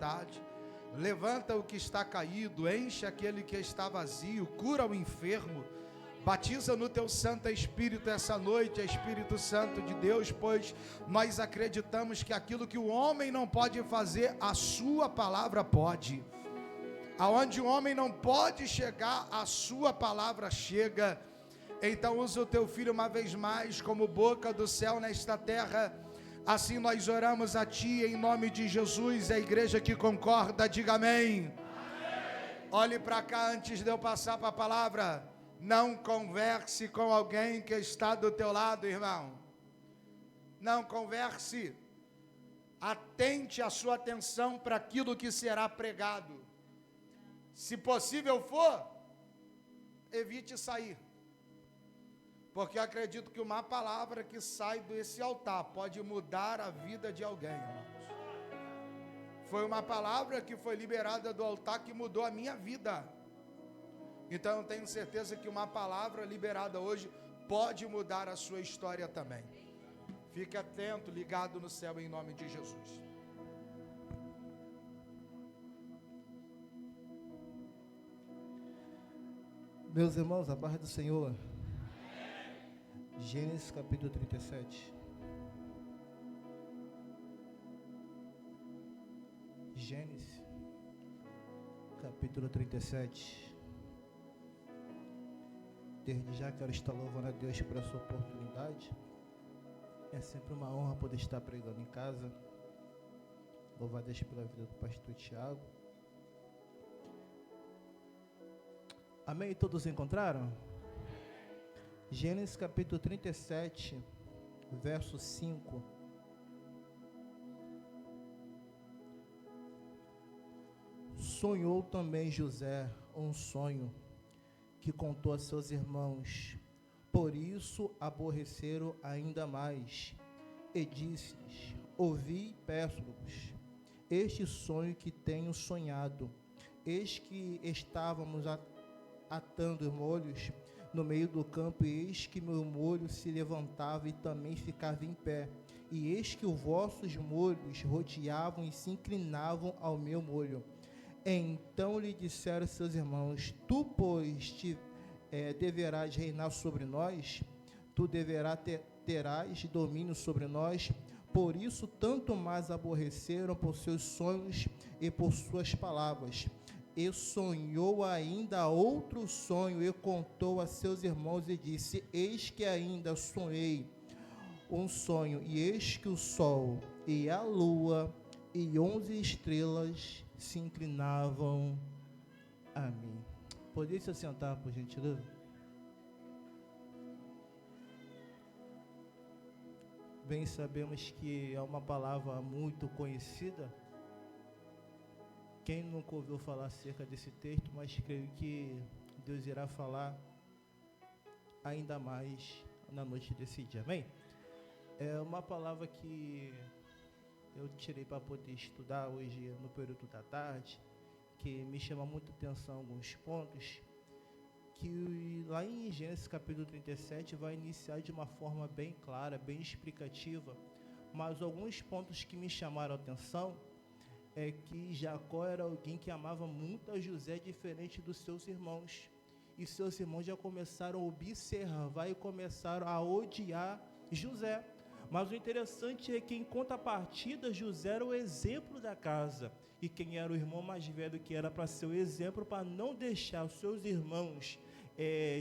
vontade. Levanta o que está caído, enche aquele que está vazio, cura o enfermo. Batiza no teu Santo Espírito essa noite, Espírito Santo de Deus, pois nós acreditamos que aquilo que o homem não pode fazer, a sua palavra pode. Aonde o homem não pode chegar, a sua palavra chega. Então usa o teu filho uma vez mais como boca do céu nesta terra. Assim nós oramos a ti em nome de Jesus. A igreja que concorda, diga amém. Olhe para cá antes de eu passar para a palavra. Não converse com alguém que está do teu lado, irmão. Não converse. Atente a sua atenção para aquilo que será pregado. Se possível for, evite sair. Porque eu acredito que uma palavra que sai desse altar pode mudar a vida de alguém, irmãos. Foi uma palavra que foi liberada do altar que mudou a minha vida. Então eu tenho certeza que uma palavra liberada hoje pode mudar a sua história também. Fique atento, ligado no céu em nome de Jesus. Meus irmãos, a paz do Senhor. Gênesis capítulo 37. Gênesis capítulo 37. Desde já quero estar louvando a Deus por essa oportunidade. É sempre uma honra poder estar pregando em casa. Louvar a Deus pela vida do pastor Tiago. Amém? Todos encontraram? Gênesis capítulo 37, verso 5. Sonhou também José um sonho que contou a seus irmãos. Por isso aborreceram ainda mais. E disse-lhes: ouvi, peço-vos, este sonho que tenho sonhado. Eis que estávamos atando molhos no meio do campo, e eis que meu molho se levantava e também ficava em pé. E eis que os vossos molhos rodeavam e se inclinavam ao meu molho. Então lhe disseram seus irmãos: tu, pois, deverás reinar sobre nós, tu terás domínio sobre nós. Por isso, tanto mais aborreceram por seus sonhos e por suas palavras. E sonhou ainda outro sonho, e contou a seus irmãos, e disse: eis que ainda sonhei um sonho, e eis que o sol e a lua e 11 estrelas se inclinavam a mim. Poderia se assentar, por gentileza? Bem, sabemos que é uma palavra muito conhecida. Quem nunca ouviu falar acerca desse texto, mas creio que Deus irá falar ainda mais na noite desse dia, amém? É uma palavra que eu tirei para poder estudar hoje no período da tarde, que me chama muita atenção alguns pontos, que lá em Gênesis capítulo 37 vai iniciar de uma forma bem clara, bem explicativa, mas alguns pontos que me chamaram a atenção é que Jacó era alguém que amava muito a José, diferente dos seus irmãos. E seus irmãos já começaram a observar e começaram a odiar José. Mas o interessante é que, em contrapartida, José era o exemplo da casa. E quem era o irmão mais velho, que era para ser o exemplo, para não deixar os seus irmãos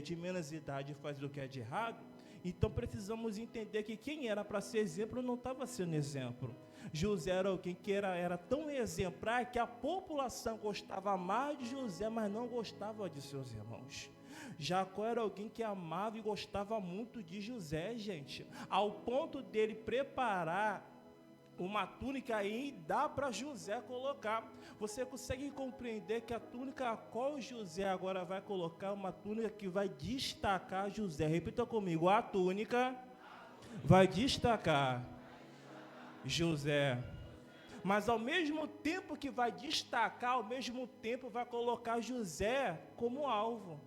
de menos idade fazer o que é de errado. Então precisamos entender que quem era para ser exemplo não estava sendo exemplo. José era alguém que era tão exemplar que a população gostava mais de José, mas não gostava de seus irmãos. Jacó era alguém que amava e gostava muito de José, gente, ao ponto dele preparar uma túnica aí dá para José colocar. Você consegue compreender que a túnica a qual José agora vai colocar, uma túnica que vai destacar José? Repita comigo: a túnica vai destacar José. Mas ao mesmo tempo que vai destacar, ao mesmo tempo vai colocar José como alvo.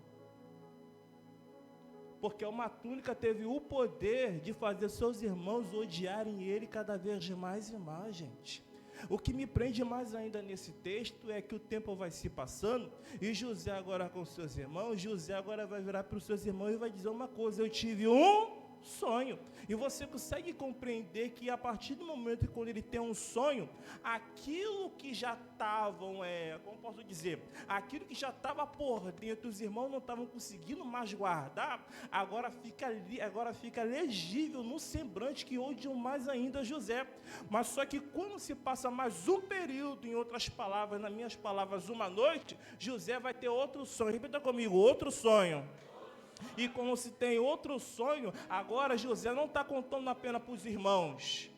Porque uma túnica teve o poder de fazer seus irmãos odiarem ele cada vez mais e mais, gente. O que me prende mais ainda nesse texto é que o tempo vai se passando, e José agora com seus irmãos, José agora vai virar para os seus irmãos e vai dizer uma coisa: eu tive um sonho. E você consegue compreender que a partir do momento que quando ele tem um sonho, aquilo que já estavam, como posso dizer, aquilo que já estava por dentro, os irmãos não estavam conseguindo mais guardar, agora fica legível no semblante que odiam mais ainda José. Mas só que quando se passa mais um período, em outras palavras, nas minhas palavras, uma noite, José vai ter outro sonho. Repita comigo: outro sonho. E como se tem outro sonho, agora José não está contando apenas para os irmãos,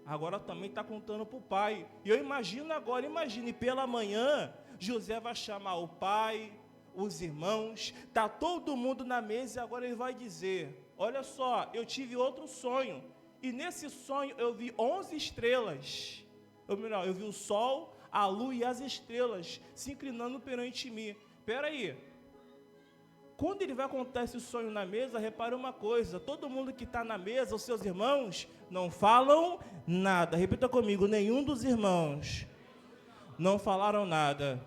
agora também está contando para o pai. E eu imagine pela manhã, José vai chamar o pai, os irmãos, está todo mundo na mesa, e agora ele vai dizer: olha só, eu tive outro sonho, e nesse sonho eu vi 11 estrelas, eu vi o sol, a lua e as estrelas se inclinando perante mim. Espera aí. Quando ele vai contar esse sonho na mesa, repare uma coisa: todo mundo que está na mesa, os seus irmãos, não falam nada. Repita comigo: nenhum dos irmãos não falaram nada.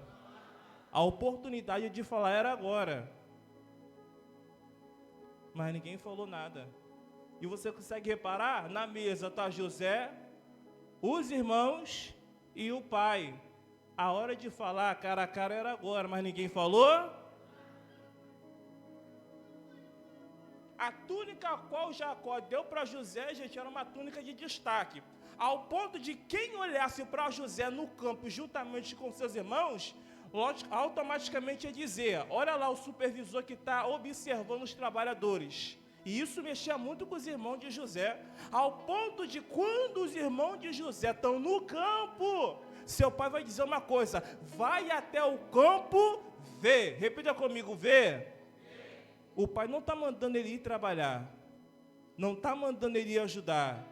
A oportunidade de falar era agora, mas ninguém falou nada. E você consegue reparar? Na mesa está José, os irmãos e o pai. A hora de falar cara a cara era agora, mas ninguém falou. A túnica a qual Jacó deu para José, gente, era uma túnica de destaque, ao ponto de quem olhasse para José no campo, juntamente com seus irmãos, automaticamente ia dizer: olha lá o supervisor que está observando os trabalhadores. E isso mexia muito com os irmãos de José, ao ponto de quando os irmãos de José estão no campo, seu pai vai dizer uma coisa: vai até o campo ver. Repita comigo: ver. O pai não está mandando ele ir trabalhar, não está mandando ele ir ajudar,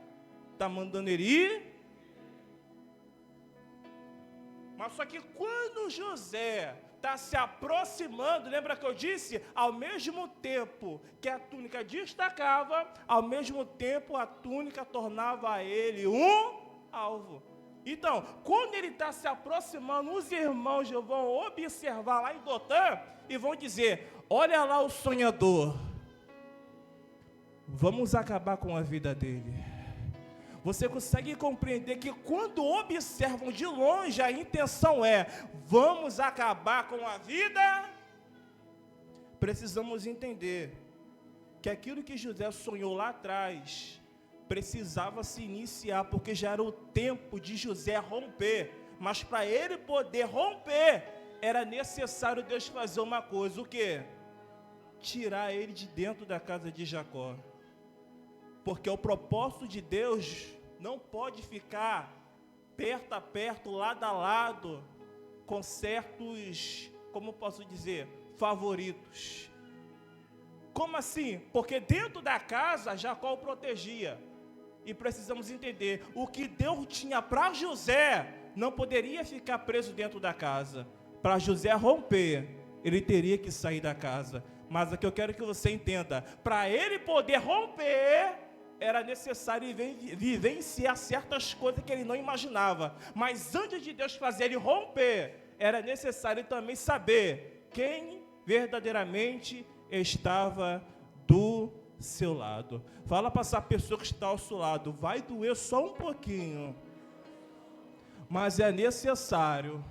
está mandando ele ir. Mas só que quando José está se aproximando, lembra que eu disse? Ao mesmo tempo que a túnica destacava, ao mesmo tempo a túnica tornava a ele um alvo. Então, quando ele está se aproximando, os irmãos vão observar lá em Dotã e vão dizer: olha lá o sonhador, vamos acabar com a vida dele. Você consegue compreender que quando observam de longe, a intenção é: vamos acabar com a vida? Precisamos entender que aquilo que José sonhou lá atrás precisava se iniciar, porque já era o tempo de José romper. Mas para ele poder romper, era necessário Deus fazer uma coisa: o quê? Tirar ele de dentro da casa de Jacó. Porque o propósito de Deus não pode ficar perto a perto, lado a lado, com certos, como posso dizer, favoritos. Como assim? Porque dentro da casa, Jacó o protegia. E precisamos entender: o que Deus tinha para José não poderia ficar preso dentro da casa. Para José romper, ele teria que sair da casa. Mas o que eu quero que você entenda: para ele poder romper, era necessário vivenciar certas coisas que ele não imaginava. Mas antes de Deus fazer ele romper, era necessário também saber quem verdadeiramente estava do seu lado. Fala para essa pessoa que está ao seu lado: vai doer só um pouquinho, mas é necessário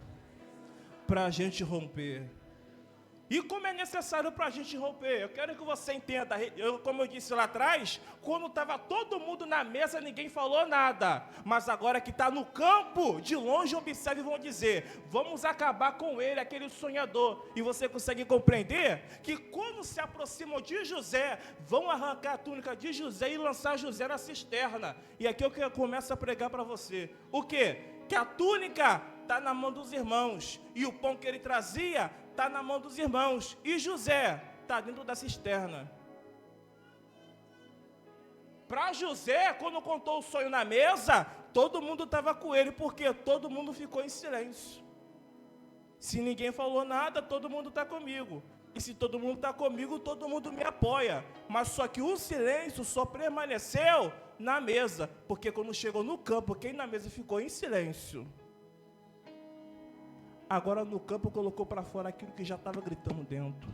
para a gente romper. E como é necessário para a gente romper? Eu quero que você entenda, como eu disse lá atrás, quando estava todo mundo na mesa, ninguém falou nada. Mas agora que está no campo, de longe observe e vão dizer: vamos acabar com ele, aquele sonhador. E você consegue compreender que quando se aproximam de José, vão arrancar a túnica de José e lançar José na cisterna. E aqui eu começo a pregar para você: o quê? Que a túnica está na mão dos irmãos, e o pão que ele trazia está na mão dos irmãos, e José está dentro da cisterna. Para José, quando contou o sonho na mesa, todo mundo estava com ele, porque todo mundo ficou em silêncio. Se ninguém falou nada, todo mundo está comigo. E se todo mundo está comigo, todo mundo me apoia. Mas só que o silêncio só permaneceu na mesa, porque quando chegou no campo, quem na mesa ficou em silêncio. Agora no campo colocou para fora aquilo que já estava gritando dentro.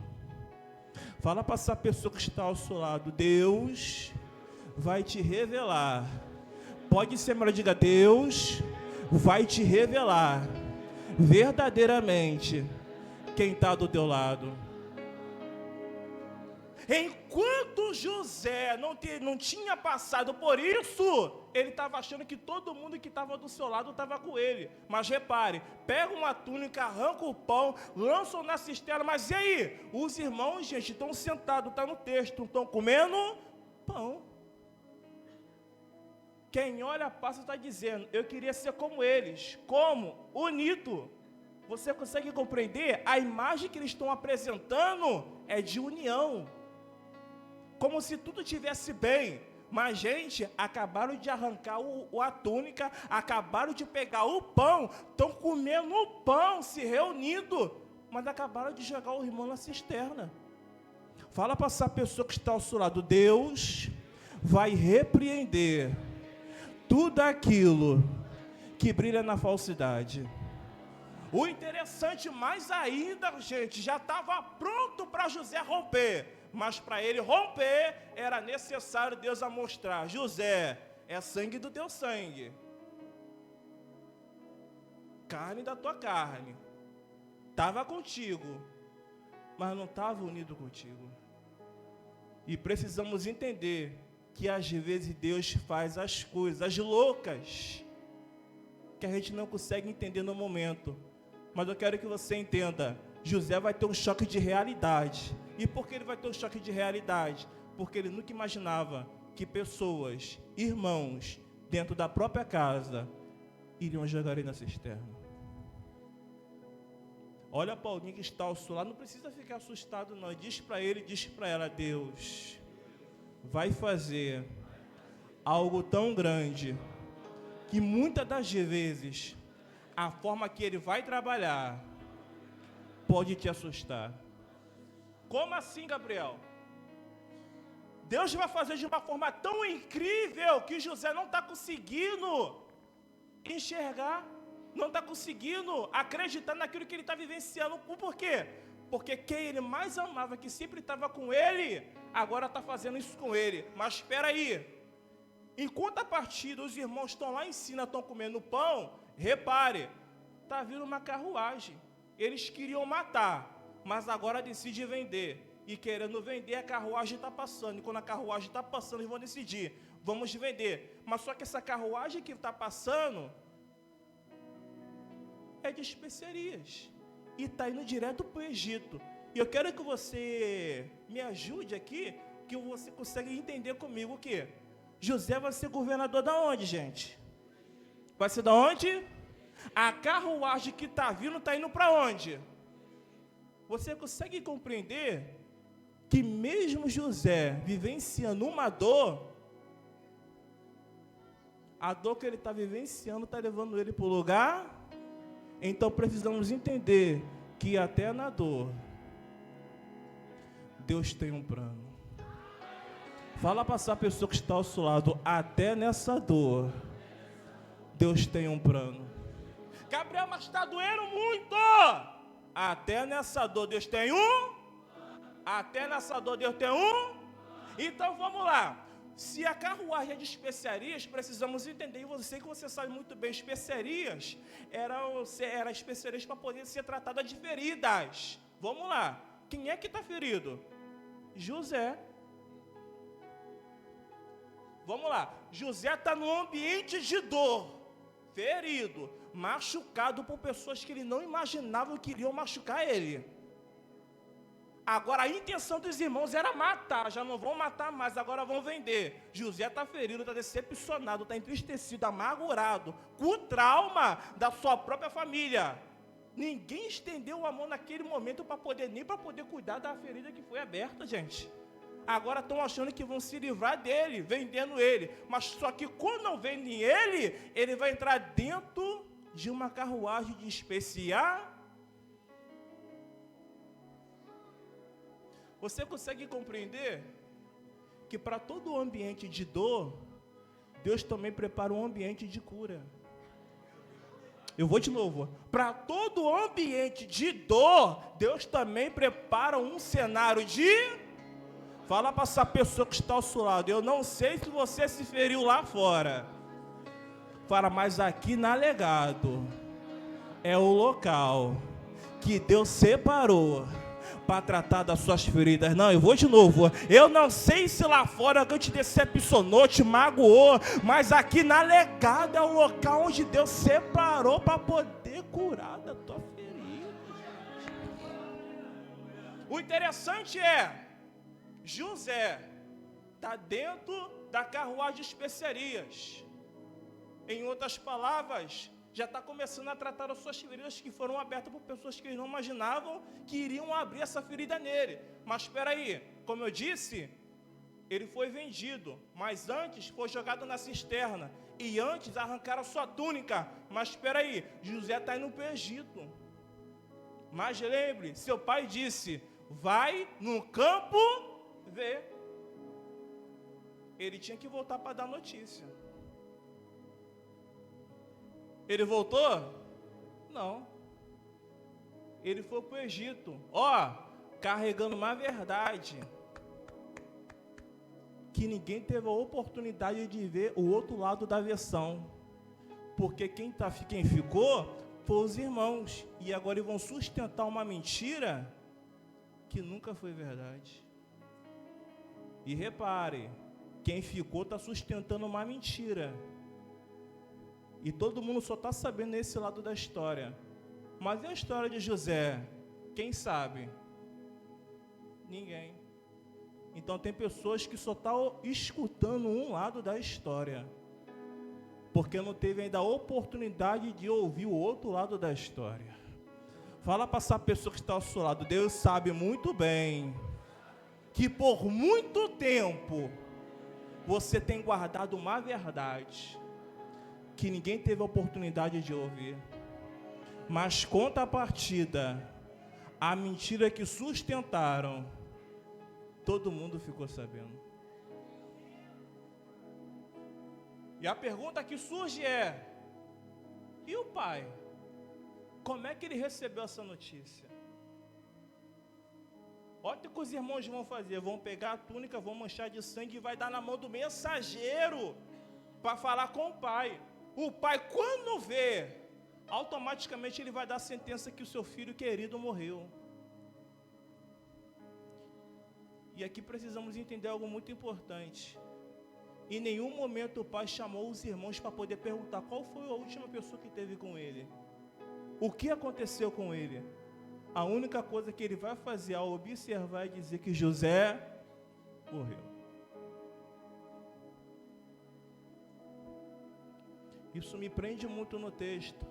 Fala para essa pessoa que está ao seu lado: Deus vai te revelar. Pode ser, mas diga: Deus vai te revelar verdadeiramente quem está do teu lado. Enquanto José não tinha passado por isso, ele estava achando que todo mundo que estava do seu lado estava com ele. Mas repare, pega uma túnica, arranca o pão, lançam na cisterna. Mas e aí? Os irmãos, gente, estão sentados, está no texto, estão comendo pão. Quem olha passa está dizendo: eu queria ser como eles. Como? Unido. Você consegue compreender? A imagem que eles estão apresentando é de união. Como se tudo estivesse bem. Mas, gente, acabaram de arrancar a túnica, acabaram de pegar o pão, estão comendo o pão, se reunindo, mas acabaram de jogar o irmão na cisterna. Fala para essa pessoa que está ao seu lado: Deus vai repreender tudo aquilo que brilha na falsidade. O interessante mais ainda, gente, já estava pronto para José romper. Mas para ele romper, era necessário Deus a mostrar: José, é sangue do teu sangue, carne da tua carne, estava contigo, mas não estava unido contigo. E precisamos entender que às vezes Deus faz as coisas loucas, que a gente não consegue entender no momento. Mas eu quero que você entenda: José vai ter um choque de realidade. E por que ele vai ter um choque de realidade? Porque ele nunca imaginava que pessoas, irmãos, dentro da própria casa, iriam jogar ele na cisterna. Olha para alguém que está ao seu lado, não precisa ficar assustado não. Diz para ele, diz para ela: Deus vai fazer algo tão grande, que muitas das vezes, a forma que ele vai trabalhar, pode te assustar. Como assim, Gabriel? Deus vai fazer de uma forma tão incrível que José não está conseguindo enxergar, não está conseguindo acreditar naquilo que ele está vivenciando. Por quê? Porque quem ele mais amava, que sempre estava com ele, agora está fazendo isso com ele. Mas espera aí, enquanto a partida os irmãos estão lá em cima, estão comendo pão, repare, está vindo uma carruagem. Eles queriam matar, mas agora decide vender. E querendo vender, a carruagem está passando. E quando a carruagem está passando, eles vão decidir: vamos vender. Mas só que essa carruagem que está passando é de especiarias. E está indo direto para o Egito. E eu quero que você me ajude aqui, que você consegue entender comigo o quê? José vai ser governador da onde, gente? Vai ser da onde? A carruagem que está vindo está indo para onde? Você consegue compreender que mesmo José vivenciando uma dor, a dor que ele está vivenciando está levando ele para o lugar? Então precisamos entender que até na dor, Deus tem um plano. Fala para essa pessoa que está ao seu lado: até nessa dor, Deus tem um plano. Gabriel, mas está doendo muito. Até nessa dor Deus tem um. Até nessa dor Deus tem um. Então vamos lá. Se a carruagem é de especiarias, precisamos entender. E você que você sabe muito bem, especiarias eram especiarias para poder ser tratada de feridas. Vamos lá. Quem é que está ferido? José. Vamos lá. José está num ambiente de dor, ferido, machucado por pessoas que ele não imaginava que iriam machucar ele. Agora a intenção dos irmãos era matar, já não vão matar mais, agora vão vender. José está ferido, está decepcionado, está entristecido, amargurado, com trauma da sua própria família. Ninguém estendeu a mão naquele momento nem para poder cuidar da ferida que foi aberta, gente. Agora estão achando que vão se livrar dele, vendendo ele. Mas só que quando não vendem ele, ele vai entrar dentro de uma carruagem de especiar. Você consegue compreender que para todo o ambiente de dor, Deus também prepara um ambiente de cura. Eu vou de novo. Para todo ambiente de dor, Deus também prepara um cenário de... Fala para essa pessoa que está ao seu lado. Eu não sei se você se feriu lá fora. Fala, mas aqui na Legado é o local que Deus separou para tratar das suas feridas. Não, eu vou de novo. Eu não sei se lá fora alguém te decepcionou, te magoou, mas aqui na Legado é o local onde Deus separou para poder curar da tua ferida. O interessante é, José está dentro da carruagem de especiarias. Em outras palavras, já está começando a tratar as suas feridas que foram abertas por pessoas que eles não imaginavam que iriam abrir essa ferida nele. Mas espera aí, como eu disse, ele foi vendido, mas antes foi jogado na cisterna, e antes arrancaram a sua túnica. Mas espera aí, José está indo para o Egito. Mas lembre, seu pai disse, vai no campo ver. Ele tinha que voltar para dar notícia. Ele voltou? Não. Ele foi para o Egito, carregando uma verdade que ninguém teve a oportunidade de ver o outro lado da versão. Porque quem ficou foram os irmãos. E agora eles vão sustentar uma mentira que nunca foi verdade. E repare, quem ficou está sustentando uma mentira. E todo mundo só está sabendo esse lado da história. Mas e a história de José? Quem sabe? Ninguém. Então tem pessoas que só estão escutando um lado da história, porque não teve ainda a oportunidade de ouvir o outro lado da história. Fala para essa pessoa que está ao seu lado, Deus sabe muito bem que por muito tempo você tem guardado uma verdade que ninguém teve a oportunidade de ouvir. Mas contrapartida, a mentira que sustentaram, todo mundo ficou sabendo. E a pergunta que surge é, e o pai? Como é que ele recebeu essa notícia? Olha o que os irmãos vão fazer, vão pegar a túnica, vão manchar de sangue e vai dar na mão do mensageiro para falar com o pai. O pai, quando vê, automaticamente ele vai dar a sentença que o seu filho querido morreu. E aqui precisamos entender algo muito importante. Em nenhum momento o pai chamou os irmãos para poder perguntar qual foi a última pessoa que teve com ele. O que aconteceu com ele? A única coisa que ele vai fazer ao observar é dizer que José morreu. Isso me prende muito no texto,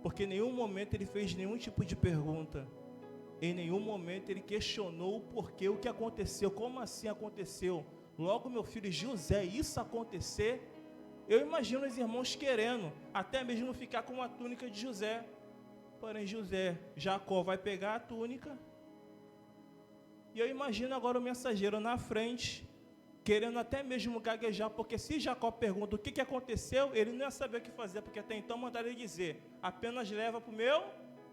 porque em nenhum momento ele fez nenhum tipo de pergunta. Em nenhum momento ele questionou o porquê, o que aconteceu, como assim aconteceu. Logo, meu filho José, isso acontecer, eu imagino os irmãos querendo, até mesmo ficar com a túnica de José. Porém, Jacó vai pegar a túnica, e eu imagino agora o mensageiro na frente, querendo até mesmo gaguejar, porque se Jacó pergunta o que aconteceu, ele não ia saber o que fazer, porque até então mandaram ele dizer, apenas leva para o meu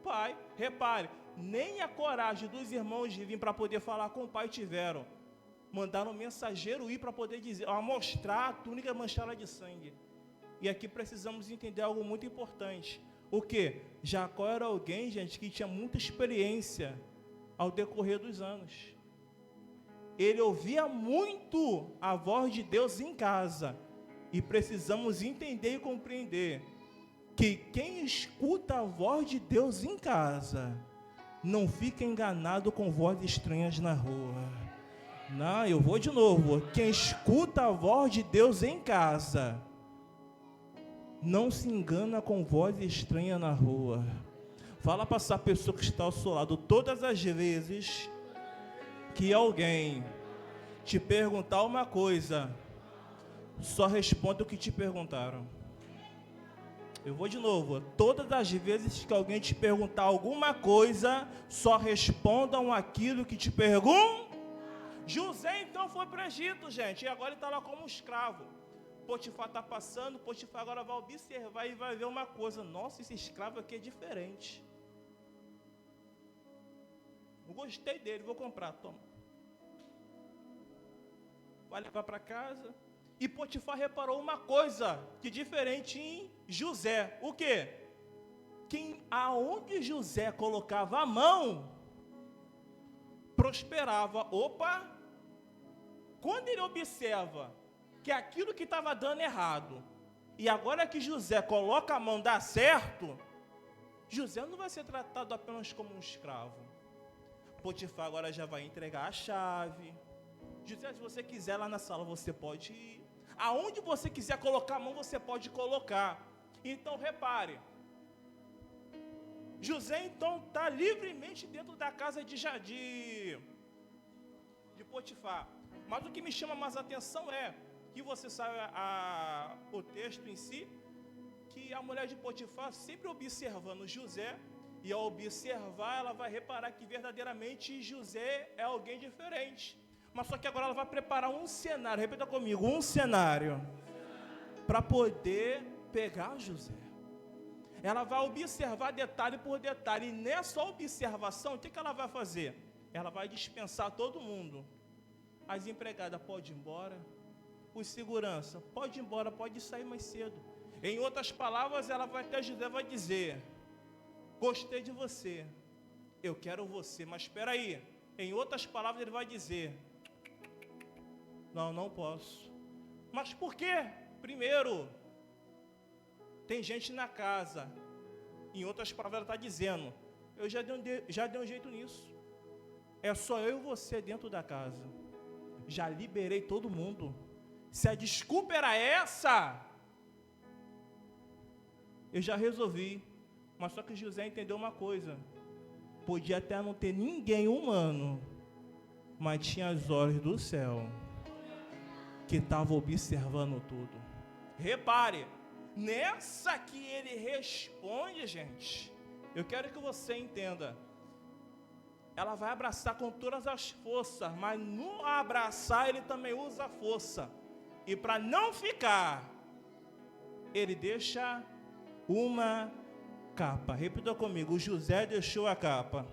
pai. Repare, nem a coragem dos irmãos de vir para poder falar com o pai tiveram. Mandaram o mensageiro ir para poder dizer, mostrar a túnica manchada de sangue. E aqui precisamos entender algo muito importante. O que? Jacó era alguém, gente, que tinha muita experiência ao decorrer dos anos. Ele ouvia muito a voz de Deus em casa. E precisamos entender e compreender que quem escuta a voz de Deus em casa não fica enganado com vozes estranhas na rua. Não, eu vou de novo. Quem escuta a voz de Deus em casa não se engana com voz estranha na rua. Fala para essa pessoa que está ao seu lado, todas as vezes que alguém te perguntar uma coisa, só responda o que te perguntaram. Eu vou de novo. Todas as vezes que alguém te perguntar alguma coisa, só respondam aquilo que te perguntam. José então foi para o Egito, gente, e agora ele está lá como escravo. Potifar está passando, Potifar agora vai observar e vai ver uma coisa. Nossa, esse escravo aqui é diferente. Eu gostei dele, vou comprar, toma. Vai levar para casa. E Potifar reparou uma coisa que diferente em José. O quê? Aonde José colocava a mão, prosperava. Opa! Quando ele observa que aquilo que estava dando errado, e agora que José coloca a mão, dá certo, José não vai ser tratado apenas como um escravo. Potifar agora já vai entregar a chave. José, se você quiser lá na sala, você pode ir. Aonde você quiser colocar a mão, você pode colocar. Então, repare. José, então, está livremente dentro da casa de Potifar. Mas o que me chama mais atenção é que você sabe o texto em si, que a mulher de Potifar sempre observando José, e ao observar, ela vai reparar que verdadeiramente José é alguém diferente. Mas só que agora ela vai preparar um cenário, repita comigo, um cenário, para poder pegar José. Ela vai observar detalhe por detalhe, e nessa observação, o que ela vai fazer? Ela vai dispensar todo mundo. As empregadas podem ir embora, os segurança pode ir embora, pode sair mais cedo. Em outras palavras, ela vai até José, vai dizer: gostei de você, eu quero você, mas espera aí. Em outras palavras, ele vai dizer: não posso. Mas por quê? Primeiro, tem gente na casa. Em outras palavras, ela está dizendo: eu já dei um jeito nisso. É só eu e você dentro da casa. Já liberei todo mundo. Se a desculpa era essa, eu já resolvi. Mas só que José entendeu uma coisa: podia até não ter ninguém humano, mas tinha as olhos do céu que estavam observando tudo. Repare, nessa que ele responde, gente, eu quero que você entenda. Ela vai abraçar com todas as forças, mas no abraçar ele também usa a força. E para não ficar, ele deixa uma capa. Repita comigo: José deixou a capa.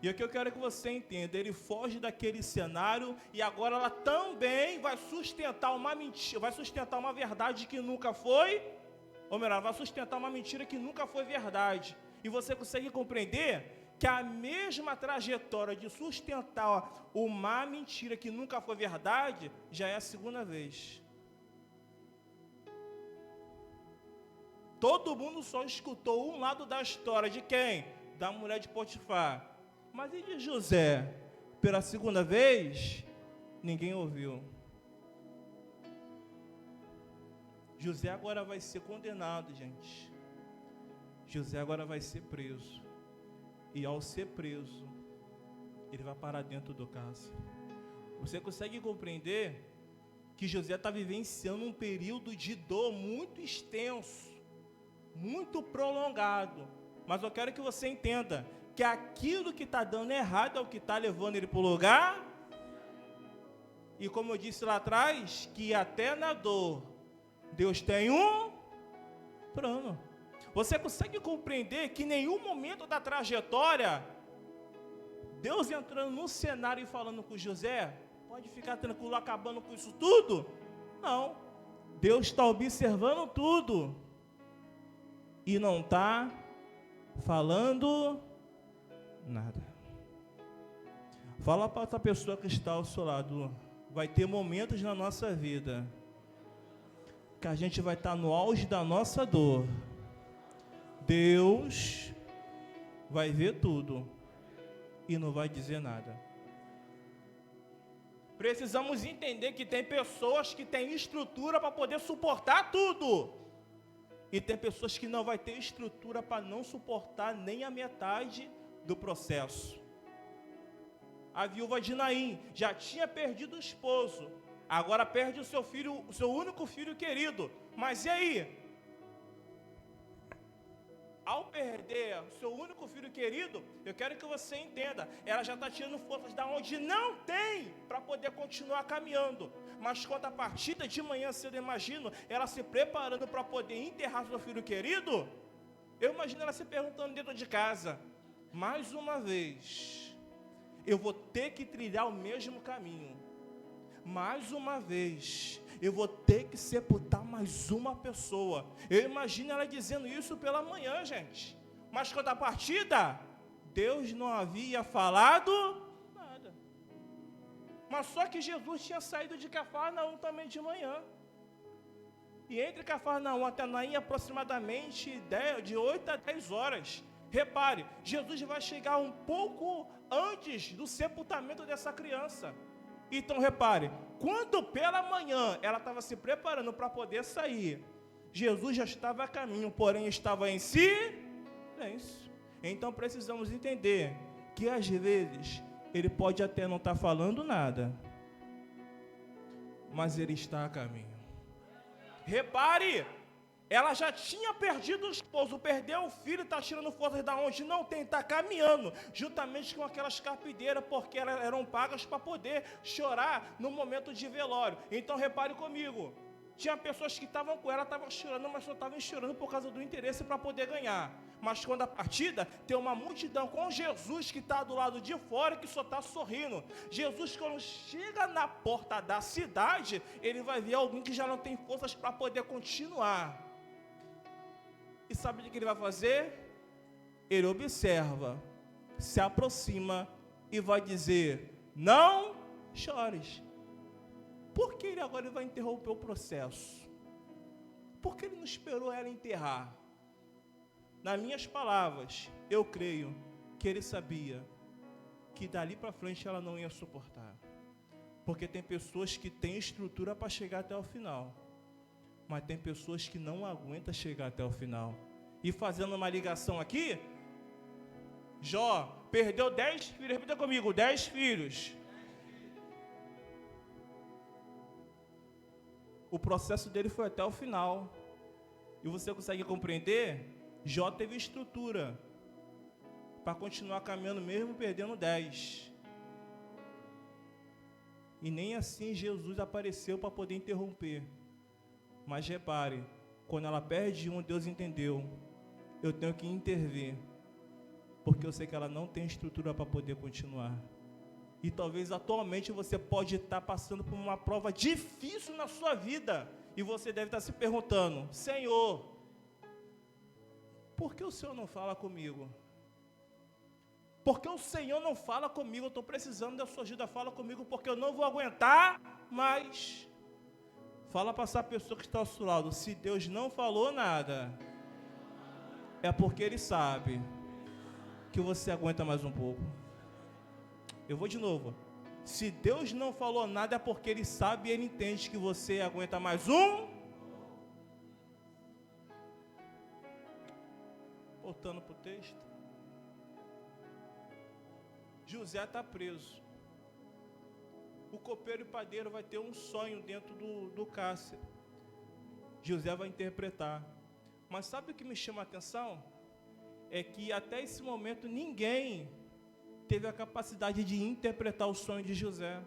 E o que eu quero que você entenda, ele foge daquele cenário e agora ela também vai sustentar uma mentira, vai sustentar uma verdade que nunca foi, ou melhor, vai sustentar uma mentira que nunca foi verdade. E você consegue compreender que a mesma trajetória de sustentar uma mentira que nunca foi verdade, já é a segunda vez. Todo mundo só escutou um lado da história de quem? Da mulher de Potifar. Mas e de José? Pela segunda vez, ninguém ouviu. José agora vai ser condenado, gente. José agora vai ser preso. E ao ser preso, ele vai parar dentro do cárcere. Você consegue compreender que José está vivenciando um período de dor muito extenso, muito prolongado. Mas eu quero que você entenda que aquilo que está dando errado é o que está levando ele para o lugar. E como eu disse lá atrás, que até na dor, Deus tem um plano. Você consegue compreender que em nenhum momento da trajetória, Deus entrando no cenário e falando com José: pode ficar tranquilo, acabando com isso tudo? Não. Deus está observando tudo. E não está falando nada. Fala para outra pessoa que está ao seu lado: vai ter momentos na nossa vida que a gente vai estar no auge da nossa dor. Deus vai ver tudo e não vai dizer nada. Precisamos entender que tem pessoas que têm estrutura para poder suportar tudo. E tem pessoas que não vai ter estrutura para não suportar nem a metade do processo. A viúva de Naim já tinha perdido o esposo, agora perde o seu filho, o seu único filho querido. Mas e aí? ao perder o seu único filho querido, eu quero que você entenda, ela já está tirando forças da onde não tem para poder continuar caminhando. Mas quando a partida de manhã cedo, eu imagino ela se preparando para poder enterrar seu filho querido, eu imagino ela se perguntando dentro de casa, mais uma vez, eu vou ter que trilhar o mesmo caminho. Mais uma vez, eu vou ter que sepultar mais uma pessoa. Eu imagino ela dizendo isso pela manhã, gente. Mas quando a partida, Deus não havia falado nada. Mas só que Jesus tinha saído de Cafarnaum também de manhã. E entre Cafarnaum até Naim, aproximadamente de 8 a 10 horas. Repare, Jesus vai chegar um pouco antes do sepultamento dessa criança. Então repare, quando pela manhã ela estava se preparando para poder sair, Jesus já estava a caminho, porém estava em silêncio. Então precisamos entender que às vezes ele pode até não estar falando nada, mas ele está a caminho. Repare, ela já tinha perdido o esposo, perdeu o filho, está tirando forças da onde não tem, está caminhando, juntamente com aquelas carpideiras, porque elas eram pagas para poder chorar no momento de velório. Então repare comigo, tinha pessoas que estavam com ela, estavam chorando, mas só estavam chorando por causa do interesse para poder ganhar. Mas quando a partida, tem uma multidão com Jesus que está do lado de fora, que só está sorrindo. Jesus, quando chega na porta da cidade, ele vai ver alguém que já não tem forças para poder continuar. E sabe o que ele vai fazer? Ele observa, se aproxima e vai dizer, não chores. Por que ele agora vai interromper o processo? Por que ele não esperou ela enterrar? Nas minhas palavras, eu creio que ele sabia que dali para frente ela não ia suportar. Porque tem pessoas que têm estrutura para chegar até o final. Mas tem pessoas que não aguentam chegar até o final. E fazendo uma ligação aqui, Jó perdeu 10 filhos, repita comigo, 10 filhos. O processo dele foi até o final. E você consegue compreender? Jó teve estrutura para continuar caminhando mesmo perdendo 10. E nem assim Jesus apareceu para poder interromper. Mas repare, quando ela perde um, Deus entendeu. Eu tenho que intervir, porque eu sei que ela não tem estrutura para poder continuar. E talvez atualmente você pode estar passando por uma prova difícil na sua vida. E você deve estar se perguntando, Senhor, por que o Senhor não fala comigo? Por que o Senhor não fala comigo? Eu estou precisando da sua ajuda, fala comigo, porque eu não vou aguentar mais. Fala para essa pessoa que está ao seu lado, se Deus não falou nada, é porque Ele sabe que você aguenta mais um pouco. Eu vou de novo. Se Deus não falou nada, é porque Ele sabe e Ele entende que você aguenta mais um. Voltando para o texto. José está preso. O copeiro e padeiro vai ter um sonho dentro do cárcere. José vai interpretar. Mas sabe o que me chama a atenção? É que até esse momento ninguém teve a capacidade de interpretar o sonho de José.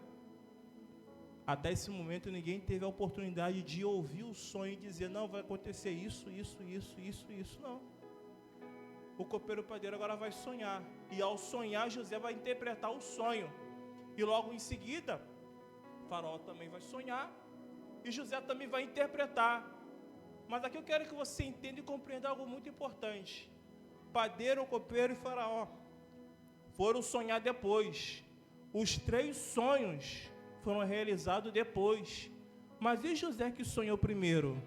Até esse momento ninguém teve a oportunidade de ouvir o sonho e dizer, não, vai acontecer isso, não. O copeiro e padeiro agora vai sonhar. E ao sonhar, José vai interpretar o sonho. E logo em seguida, Faraó também vai sonhar. E José também vai interpretar. Mas aqui eu quero que você entenda e compreenda algo muito importante. Padeiro, copeiro e Faraó foram sonhar depois. Os 3 sonhos foram realizados depois. Mas e José que sonhou primeiro?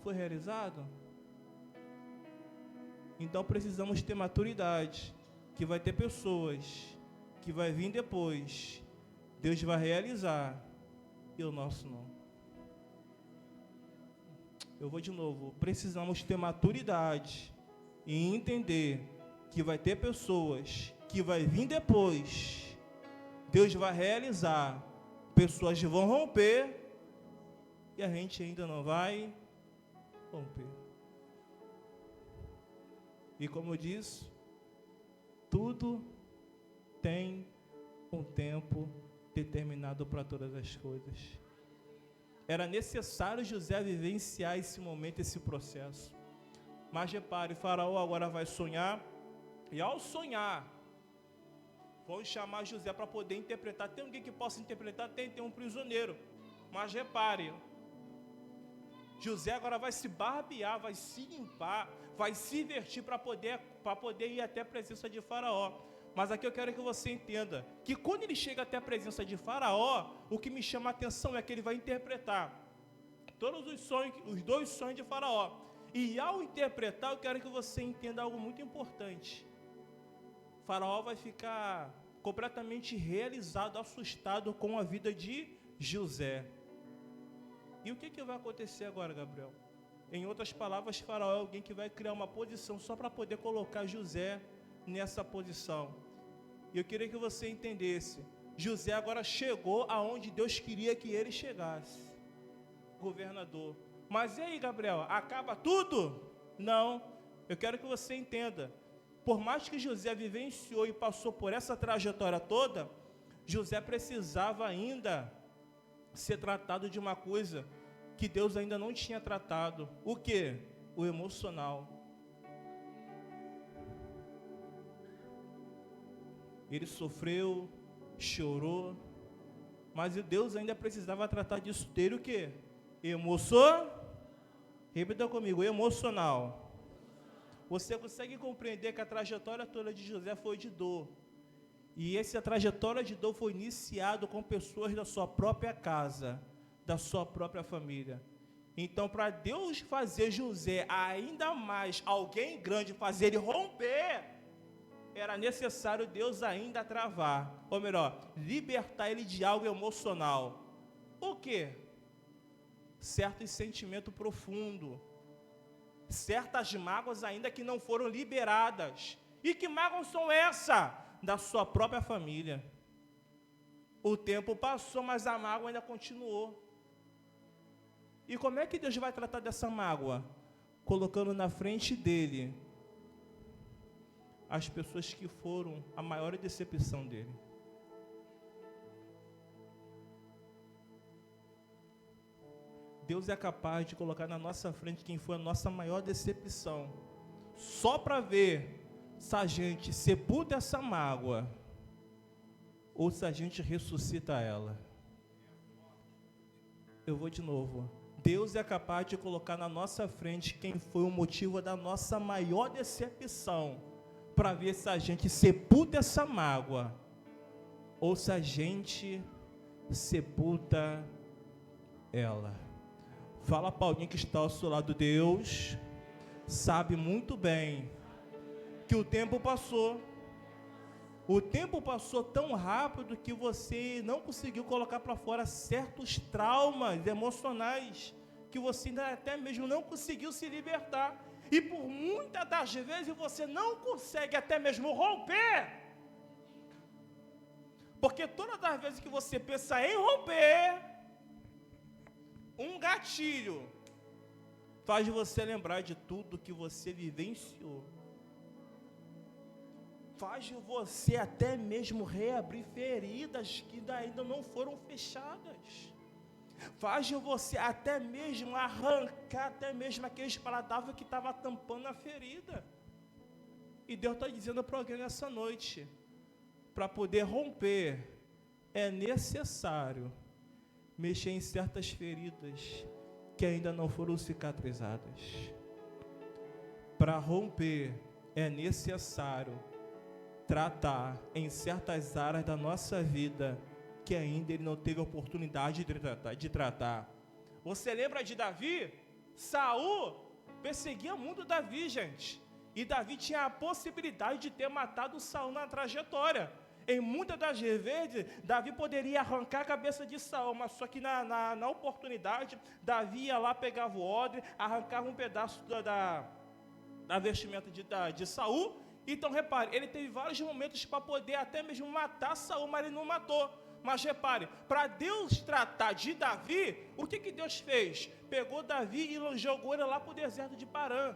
Foi realizado? Então precisamos ter maturidade, que vai ter pessoas que vai vir depois, Deus vai realizar, e o nosso não. Eu vou de novo, precisamos ter maturidade e entender que vai ter pessoas que vai vir depois, Deus vai realizar, pessoas vão romper, e a gente ainda não vai romper. E como eu disse, tudo tem um tempo determinado para todas as coisas. Era necessário José vivenciar esse momento, esse processo. Mas repare, Faraó agora vai sonhar, e ao sonhar, vão chamar José para poder interpretar. Tem alguém que possa interpretar? Tem um prisioneiro. Mas repare, José agora vai se barbear, vai se limpar, vai se vestir para poder ir até a presença de Faraó. Mas aqui eu quero que você entenda que quando ele chega até a presença de Faraó, o que me chama a atenção é que ele vai interpretar todos os sonhos, os 2 sonhos de Faraó. E ao interpretar, eu quero que você entenda algo muito importante. Faraó vai ficar completamente realizado, assustado com a vida de José. E o que vai acontecer agora, Gabriel? Em outras palavras, Faraó é alguém que vai criar uma posição só para poder colocar José nessa posição. E eu queria que você entendesse, José agora chegou aonde Deus queria que ele chegasse, governador. Mas e aí, Gabriel, acaba tudo? Não, eu quero que você entenda, por mais que José vivenciou e passou por essa trajetória toda, José precisava ainda ser tratado de uma coisa que Deus ainda não tinha tratado. O quê? O emocional. Ele sofreu, chorou, mas Deus ainda precisava tratar disso dele o quê? Repita comigo, emocional. Você consegue compreender que a trajetória toda de José foi de dor. E essa trajetória de dor foi iniciada com pessoas da sua própria casa, da sua própria família. Então, para Deus fazer José ainda mais alguém grande, fazer ele romper, era necessário Deus ainda travar, ou melhor, libertar ele de algo emocional. O quê? Certo sentimento profundo, certas mágoas ainda que não foram liberadas. E que mágoas são essas? Da sua própria família. O tempo passou, mas a mágoa ainda continuou. E como é que Deus vai tratar dessa mágoa? Colocando na frente dele as pessoas que foram a maior decepção dele. Deus é capaz de colocar na nossa frente quem foi a nossa maior decepção, só para ver se a gente sepulta essa mágoa ou se a gente ressuscita ela. Eu vou de novo. Deus é capaz de colocar na nossa frente quem foi o motivo da nossa maior decepção, para ver se a gente sepulta essa mágoa ou se a gente sepulta ela. Fala para alguém que está ao seu lado. Deus sabe muito bem que o tempo passou. O tempo passou tão rápido que você não conseguiu colocar para fora certos traumas emocionais que você ainda até mesmo não conseguiu se libertar. E por muitas das vezes você não consegue até mesmo romper. Porque todas as vezes que você pensa em romper, um gatilho faz você lembrar de tudo que você vivenciou. Faz você até mesmo reabrir feridas que ainda não foram fechadas. Faz você até mesmo arrancar até mesmo aquele esparadrapo que estava tampando a ferida. E Deus está dizendo para alguém nessa noite, para poder romper, é necessário mexer em certas feridas que ainda não foram cicatrizadas. Para romper, é necessário tratar em certas áreas da nossa vida que ainda ele não teve oportunidade de tratar. Você lembra de Davi? Saul perseguia muito Davi, gente. E Davi tinha a possibilidade de ter matado Saul na trajetória. Em muitas das vezes, Davi poderia arrancar a cabeça de Saul, mas só que na oportunidade, Davi ia lá, pegava o odre, arrancava um pedaço da vestimenta de Saul. Então, repare, ele teve vários momentos para poder até mesmo matar Saul, mas ele não matou. Mas repare, para Deus tratar de Davi, o que Deus fez? Pegou Davi e jogou ele lá para o deserto de Parã.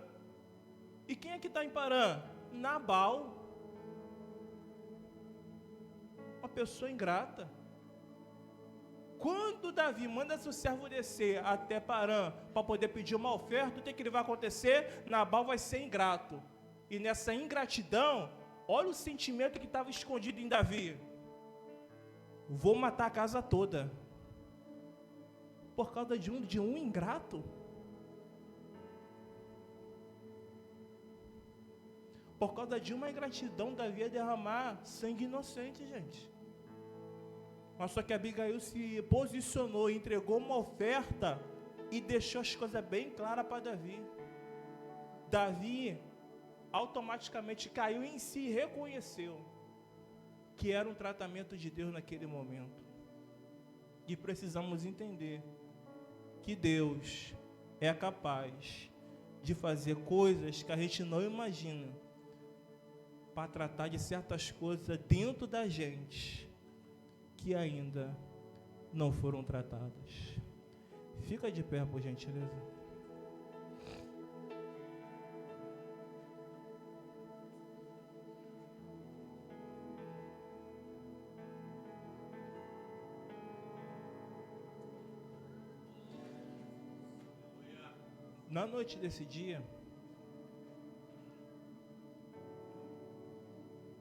E quem é que está em Parã? Nabal. Uma pessoa ingrata. Quando Davi manda seu servo descer até Parã para poder pedir uma oferta, o que ele vai acontecer? Nabal vai ser ingrato. E nessa ingratidão, olha o sentimento que estava escondido em Davi. Vou matar a casa toda. Por causa de um ingrato. Por causa de uma ingratidão, Davi ia derramar sangue inocente, gente. Mas só que Abigail se posicionou, entregou uma oferta e deixou as coisas bem claras para Davi. Davi automaticamente caiu em si e reconheceu que era um tratamento de Deus naquele momento. E precisamos entender que Deus é capaz de fazer coisas que a gente não imagina, para tratar de certas coisas dentro da gente que ainda não foram tratadas. Fica de pé, por gentileza. Na noite desse dia,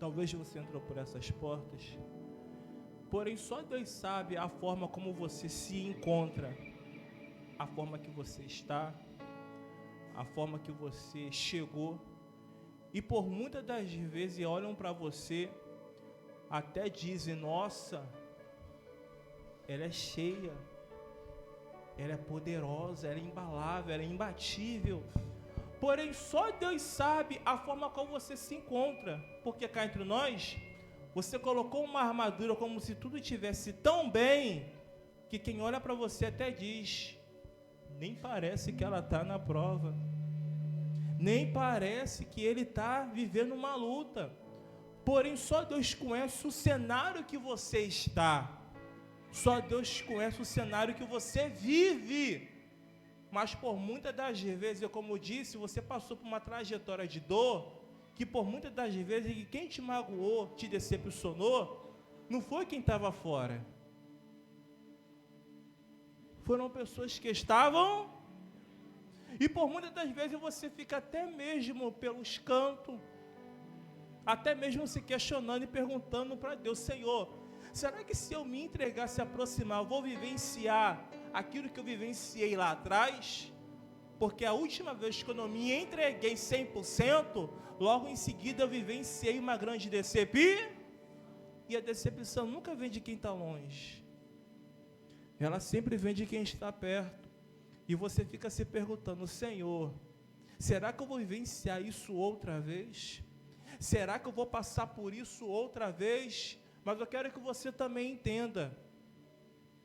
talvez você entrou por essas portas, porém só Deus sabe a forma como você se encontra, a forma que você está, a forma que você chegou, e por muitas das vezes olham para você, até dizem, nossa, ela é cheia, ela é poderosa, ela é imbalável, ela é imbatível. Porém, só Deus sabe a forma como você se encontra. Porque cá entre nós, você colocou uma armadura como se tudo estivesse tão bem, que quem olha para você até diz, nem parece que ela está na prova. Nem parece que ele está vivendo uma luta. Porém, só Deus conhece o cenário que você está. Só Deus conhece o cenário que você vive. Mas por muitas das vezes, como eu disse, você passou por uma trajetória de dor, que por muitas das vezes quem te magoou, te decepcionou, não foi quem estava fora. Foram pessoas que estavam. E por muitas das vezes você fica até mesmo pelos cantos, até mesmo se questionando e perguntando para Deus, Senhor, será que se eu me entregar, se aproximar, eu vou vivenciar aquilo que eu vivenciei lá atrás? Porque a última vez que eu não me entreguei 100%, logo em seguida eu vivenciei uma grande decepção. E a decepção nunca vem de quem está longe. Ela sempre vem de quem está perto. E você fica se perguntando, Senhor, será que eu vou vivenciar isso outra vez? Será que eu vou passar por isso outra vez? Mas eu quero que você também entenda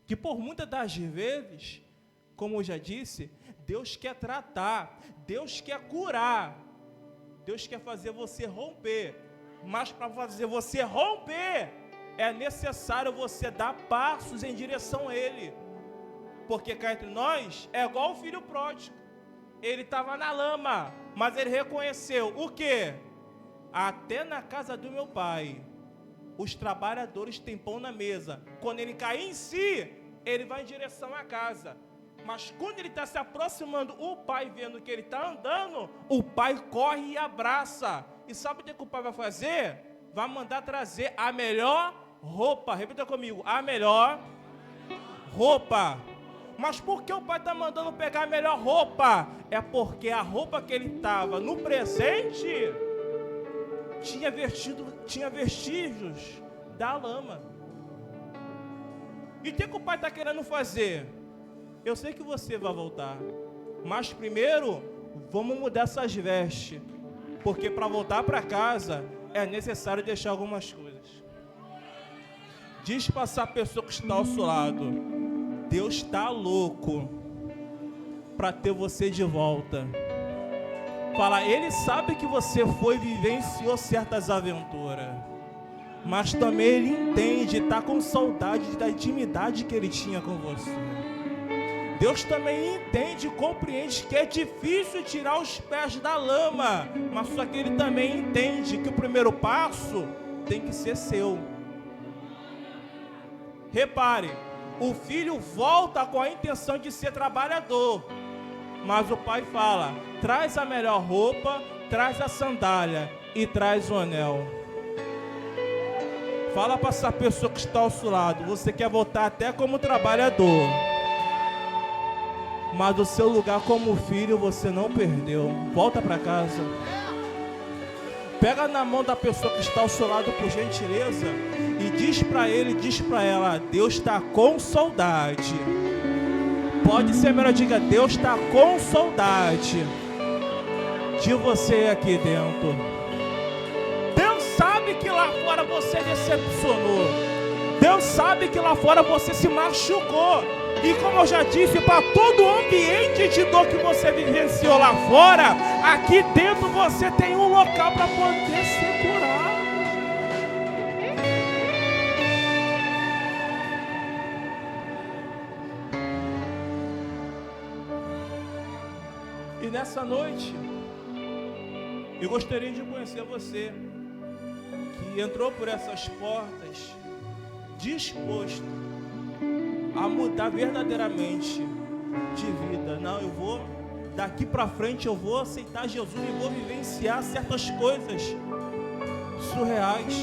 que por muitas das vezes, como eu já disse, Deus quer tratar, Deus quer curar, Deus quer fazer você romper, mas para fazer você romper, é necessário você dar passos em direção a Ele, porque cá entre nós, é igual o filho pródigo, ele estava na lama, mas ele reconheceu, o quê? Até na casa do meu pai, os trabalhadores têm pão na mesa. Quando ele cai em si, ele vai em direção à casa. Mas quando ele está se aproximando, o pai vendo que ele está andando, o pai corre e abraça. E sabe o que o pai vai fazer? Vai mandar trazer a melhor roupa. Repita comigo, a melhor roupa. Mas por que o pai está mandando pegar a melhor roupa? É porque a roupa que ele estava no presente tinha vestígios da lama. E o que o pai está querendo fazer? Eu sei que você vai voltar, mas primeiro vamos mudar essas vestes, porque para voltar para casa é necessário deixar algumas coisas. Diz para essa pessoa que está ao seu lado, Deus está louco para ter você de volta. Fala, Ele sabe que você vivenciou certas aventuras, mas também Ele entende, está com saudade da intimidade que Ele tinha com você. Deus também entende e compreende que é difícil tirar os pés da lama, mas só que Ele também entende que o primeiro passo tem que ser seu. Repare, o filho volta com a intenção de ser trabalhador, mas o pai fala: traz a melhor roupa, traz a sandália e traz o anel. Fala para essa pessoa que está ao seu lado: você quer voltar até como trabalhador, mas o seu lugar como filho você não perdeu. Volta para casa. Pega na mão da pessoa que está ao seu lado, por gentileza, e diz para ele, diz para ela: Deus está com saudade. Pode ser melhor, diga: Deus está com saudade de você aqui dentro. Deus sabe que lá fora você decepcionou. Deus sabe que lá fora você se machucou. E como eu já disse, para todo o ambiente de dor que você vivenciou lá fora, aqui dentro você tem um local para poder ser curado. E nessa noite, eu gostaria de conhecer você, que entrou por essas portas disposto a mudar verdadeiramente de vida. Não, eu vou, daqui para frente eu vou aceitar Jesus e vou vivenciar certas coisas surreais.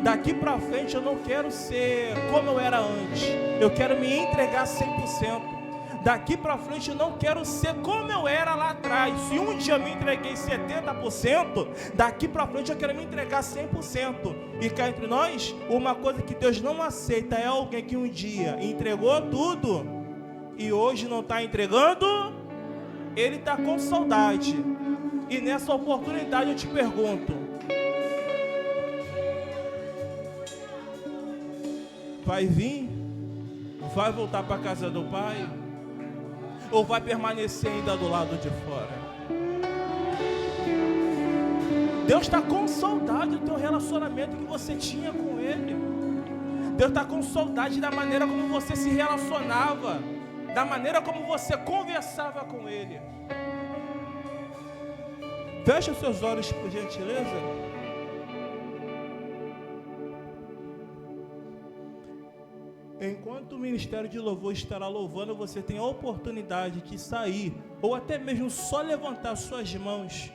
Daqui para frente eu não quero ser como eu era antes, eu quero me entregar 100%. Daqui para frente eu não quero ser como eu era lá atrás. Se um dia eu me entreguei 70%, daqui para frente eu quero me entregar 100%. E cá entre nós, uma coisa que Deus não aceita é alguém que um dia entregou tudo e hoje não está entregando. Ele está com saudade. E nessa oportunidade eu te pergunto: vai vir? Vai voltar para a casa do Pai? Ou vai permanecer ainda do lado de fora? Deus está com saudade do teu relacionamento que você tinha com Ele. Deus está com saudade da maneira como você se relacionava, da maneira como você conversava com Ele. Feche os seus olhos, por gentileza. Enquanto o Ministério de Louvor estará louvando, você tem a oportunidade de sair, ou até mesmo só levantar suas mãos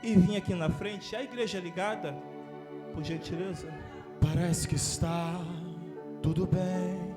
e vir aqui na frente. A igreja ligada, por gentileza. Parece que está tudo bem.